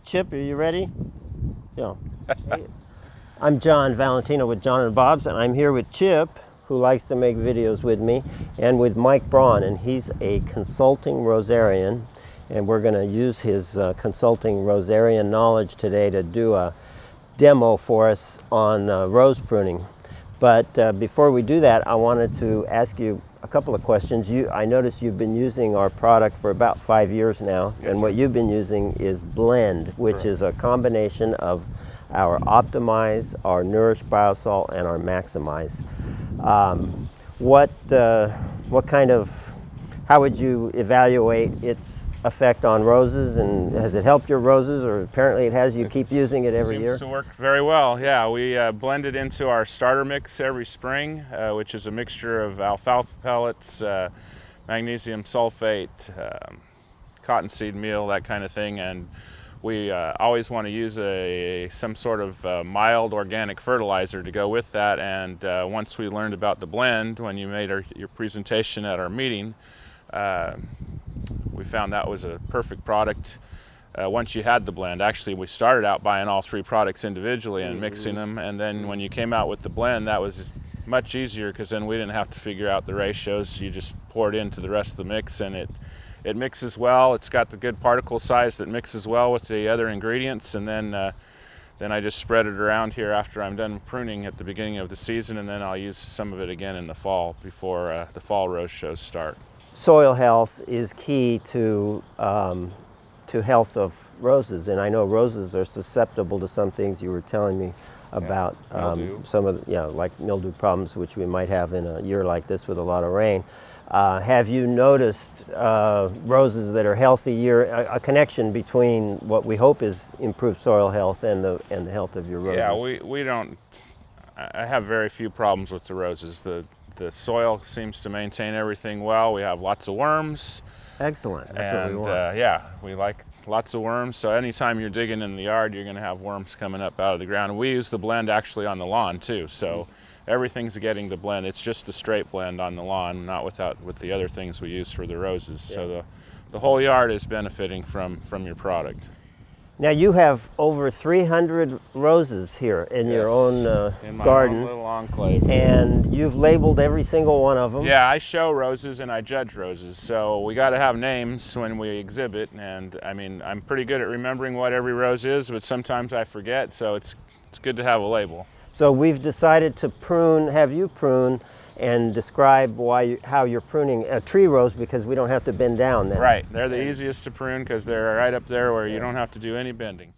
Chip, are you ready? Yeah. I'm John Valentino with John and Bob's, and I'm here with Chip, who likes to make videos with me, and with Mike Braun, and he's a consulting Rosarian, and we're going to use his consulting Rosarian knowledge today to do a demo for us on rose pruning. But before we do that, I wanted to ask you a couple of questions. I noticed you've been using our product for about 5 years now, Yes, and sir. what you've been using is Blend, which Correct. is a combination of our Optimize, our Nourish Biosol, and our Maximize. What kind of, how would you evaluate its effect on roses, and has it helped your roses, or apparently it has, you keep using it every year? Seems to work very well. Yeah, we blend it into our starter mix every spring, which is a mixture of alfalfa pellets, magnesium sulfate, cottonseed meal, that kind of thing, and we always want to use some sort of mild organic fertilizer to go with that. And once we learned about the blend, when you made your presentation at our meeting, we found that was a perfect product. Once you had the blend, actually we started out buying all three products individually and mixing them, and then when you came out with the blend, that was much easier, because then we didn't have to figure out the ratios. You just pour it into the rest of the mix, and it mixes well. It's got the good particle size that mixes well with the other ingredients, and then I just spread it around here after I'm done pruning at the beginning of the season, and then I'll use some of it again in the fall before the fall rose shows start. Soil health is key to health of roses, and I know roses are susceptible to some things you were telling me about. Mildew. Some of the, like mildew problems, which we might have in a year like this with a lot of rain. Have you noticed roses that are healthy a connection between what we hope is improved soil health and the health of your roses? Yeah, we don't. I have very few problems with the roses. The soil seems to maintain everything well. We have lots of worms. Excellent. That's what we want. Yeah, we like lots of worms. So anytime you're digging in the yard, you're going to have worms coming up out of the ground. And we use the blend actually on the lawn too. So everything's getting the blend. It's just the straight blend on the lawn, not with the other things we use for the roses. Yeah. So the whole yard is benefiting from your product. Now you have over 300 roses here in your own in my garden. Own little enclave. And you've labeled every single one of them. Yeah, I show roses and I judge roses, so we got to have names when we exhibit. And I mean, I'm pretty good at remembering what every rose is, but sometimes I forget, so it's good to have a label. So we've decided to have you prune and describe how you're pruning a tree rose, because we don't have to bend down then. Right, they're the easiest to prune because they're right up there where you don't have to do any bending.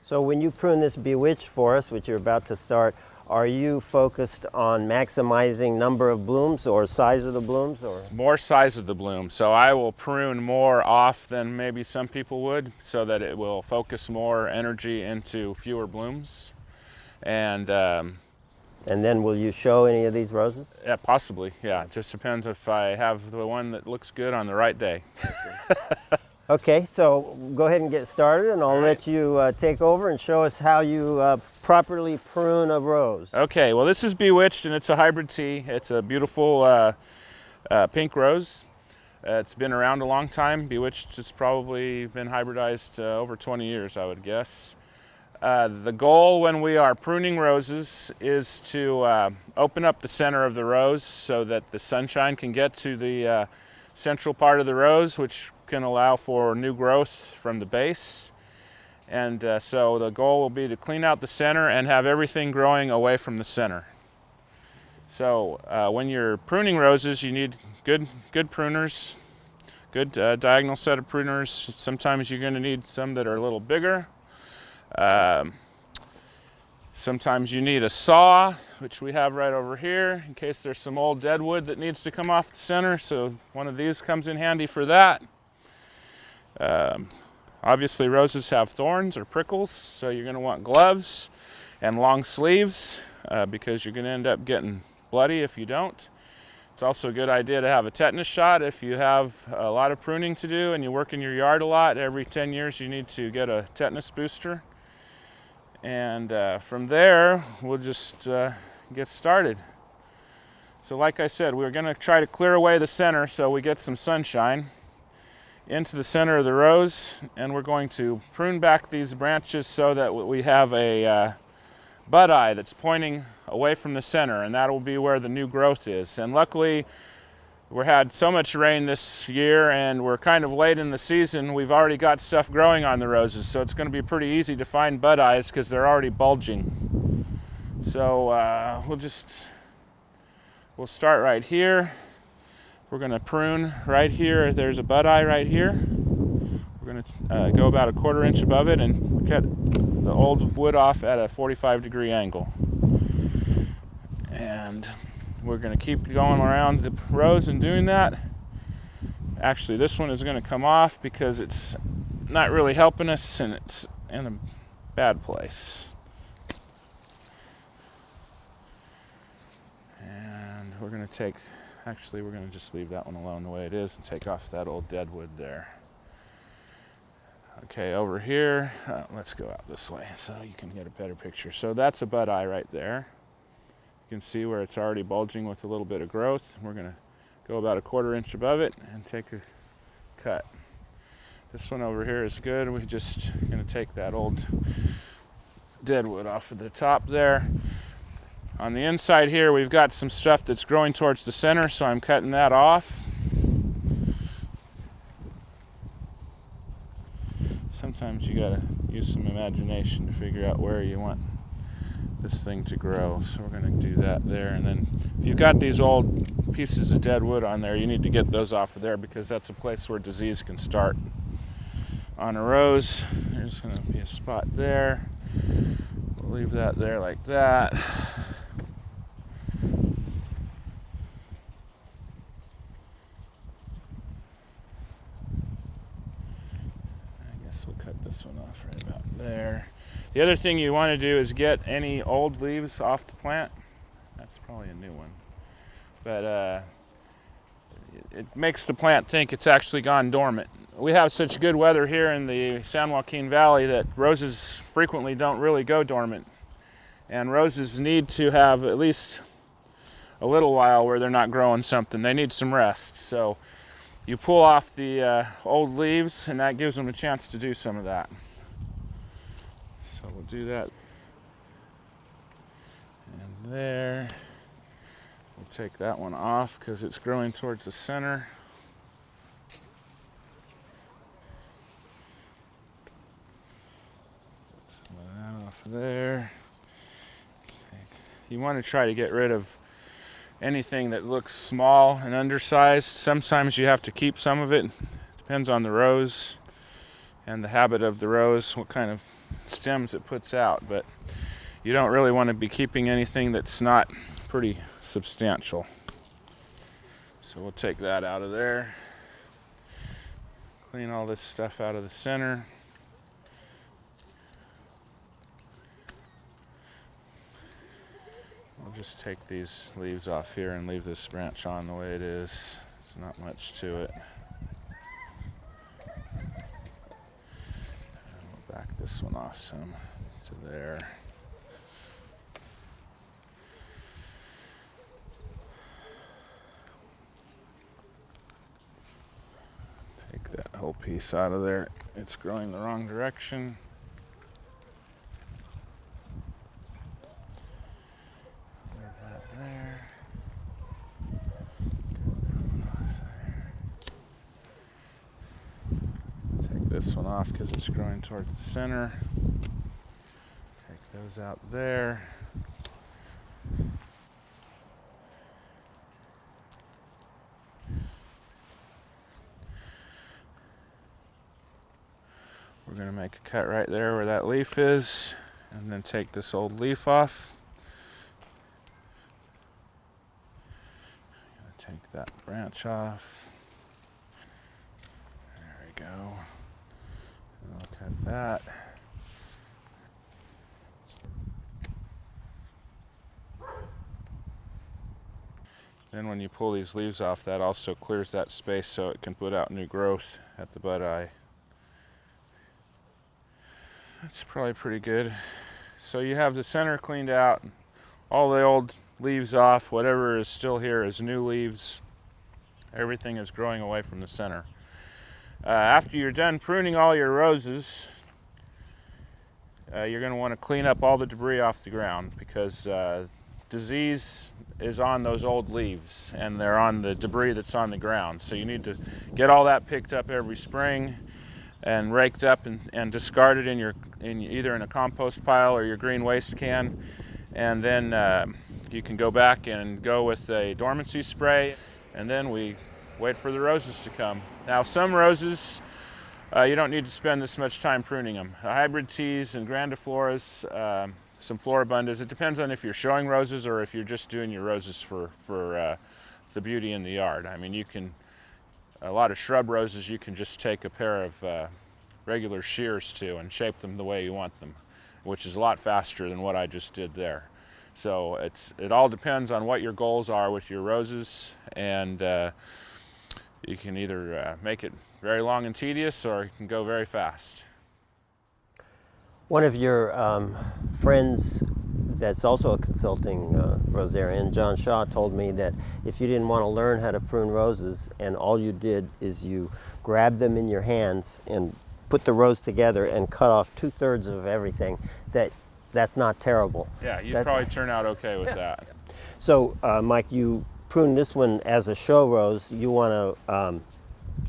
So when you prune this Bewitched for us, which you're about to start, are you focused on maximizing number of blooms or size of the blooms? Or more size of the bloom. So I will prune more off than maybe some people would, so that it will focus more energy into fewer blooms. And then will you show any of these roses? Yeah, possibly. Yeah, it just depends if I have the one that looks good on the right day. Okay, so go ahead and get started, and I'll let you take over and show us how you properly prune a rose. Okay, well this is Bewitched, and it's a hybrid tea. It's a beautiful pink rose. It's been around a long time. Bewitched has probably been hybridized over 20 years, I would guess. The goal when we are pruning roses is to open up the center of the rose so that the sunshine can get to the central part of the rose, which can allow for new growth from the base. And so the goal will be to clean out the center and have everything growing away from the center. So when you're pruning roses, you need good pruners, good diagonal set of pruners. Sometimes you're going to need some that are a little bigger. Sometimes you need a saw, which we have right over here, in case there's some old dead wood that needs to come off the center, so one of these comes in handy for that. Obviously roses have thorns or prickles, so you're going to want gloves and long sleeves, because you're going to end up getting bloody if you don't. It's also a good idea to have a tetanus shot if you have a lot of pruning to do and you work in your yard a lot. Every 10 years you need to get a tetanus booster. And from there, we'll just get started. So like I said, we're going to try to clear away the center so we get some sunshine. into the center of the rose, and we're going to prune back these branches so that we have a bud eye that's pointing away from the center, and that will be where the new growth is. And luckily, we had so much rain this year and we're kind of late in the season. We've already got stuff growing on the roses, so it's going to be pretty easy to find bud eyes because they're already bulging. So we'll start right here. We're going to prune right here. There's a bud eye right here. We're going to go about a 1/4 inch above it and cut the old wood off at a 45-degree angle. And we're going to keep going around the rows and doing that. Actually, this one is going to come off because it's not really helping us and it's in a bad place. And we're going to we're going to just leave that one alone the way it is and take off that old dead wood there. Okay, over here, let's go out this way so you can get a better picture. So that's a bud eye right there. You can see where it's already bulging with a little bit of growth. We're going to go about a 1/4 inch above it and take a cut. This one over here is good. We're just going to take that old dead wood off of the top there. On the inside here, we've got some stuff that's growing towards the center, so I'm cutting that off. Sometimes you gotta use some imagination to figure out where you want this thing to grow. So we're gonna do that there. And then if you've got these old pieces of dead wood on there, you need to get those off of there because that's a place where disease can start. On a rose, there's gonna be a spot there. We'll leave that there like that. We'll cut this one off right about there. The other thing you want to do is get any old leaves off the plant. That's probably a new one. But it makes the plant think it's actually gone dormant. We have such good weather here in the San Joaquin Valley that roses frequently don't really go dormant. And roses need to have at least a little while where they're not growing something. They need some rest. So you pull off the old leaves and that gives them a chance to do some of that. So we'll do that. And there. We'll take that one off because it's growing towards the center. Some of that off there. You want to try to get rid of anything that looks small and undersized. Sometimes you have to keep some of it. Depends on the rose and the habit of the rose, what kind of stems it puts out. But you don't really want to be keeping anything that's not pretty substantial. So we'll take that out of there. Clean all this stuff out of the center. I'll just take these leaves off here and leave this branch on the way it is. There's not much to it. And we'll back this one off some to there. Take that whole piece out of there. It's growing the wrong direction. There. Take this one off because it's growing towards the center. Take those out there. We're going to make a cut right there where that leaf is, and then take this old leaf off. Take that branch off. There we go. And I'll cut that. Then when you pull these leaves off, that also clears that space so it can put out new growth at the bud eye. That's probably pretty good. So you have the center cleaned out, all the old leaves off, whatever is still here is new leaves. Everything is growing away from the center. After you're done pruning all your roses, you're going to want to clean up all the debris off the ground, because disease is on those old leaves and they're on the debris that's on the ground. So you need to get all that picked up every spring and raked up and discarded either in a compost pile or your green waste can. And then you can go back and go with a dormancy spray, and then we wait for the roses to come. Now, some roses, you don't need to spend this much time pruning them. Hybrid teas and grandifloras, some floribundas. It depends on if you're showing roses or if you're just doing your roses for the beauty in the yard. I mean, a lot of shrub roses you can just take a pair of regular shears to and shape them the way you want them, which is a lot faster than what I just did there. So it all depends on what your goals are with your roses, and you can either make it very long and tedious, or you can go very fast. One of your friends that's also a consulting Rosarian, John Shaw, told me that if you didn't want to learn how to prune roses and all you did is you grabbed them in your hands and put the rose together and cut off 2/3 of everything, that's not terrible. Yeah, you'd probably turn out okay with that. So, Mike, you prune this one as a show rose. You want to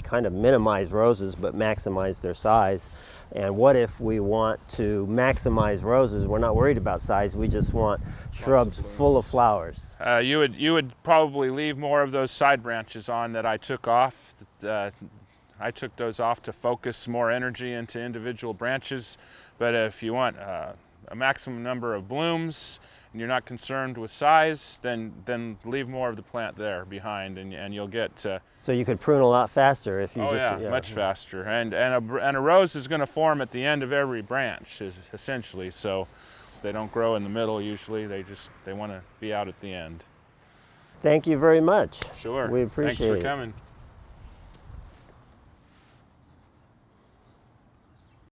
kind of minimize roses but maximize their size. And what if we want to maximize roses? We're not worried about size. We just want shrubs full of flowers. You would probably leave more of those side branches on that I took off. I took those off to focus more energy into individual branches. But if you want a maximum number of blooms and you're not concerned with size, then leave more of the plant there behind, and you'll get. So you could prune a lot faster if you much faster. And a rose is going to form at the end of every branch, essentially. So they don't grow in the middle usually. They want to be out at the end. Thank you very much. Sure. We appreciate it. Thanks for coming.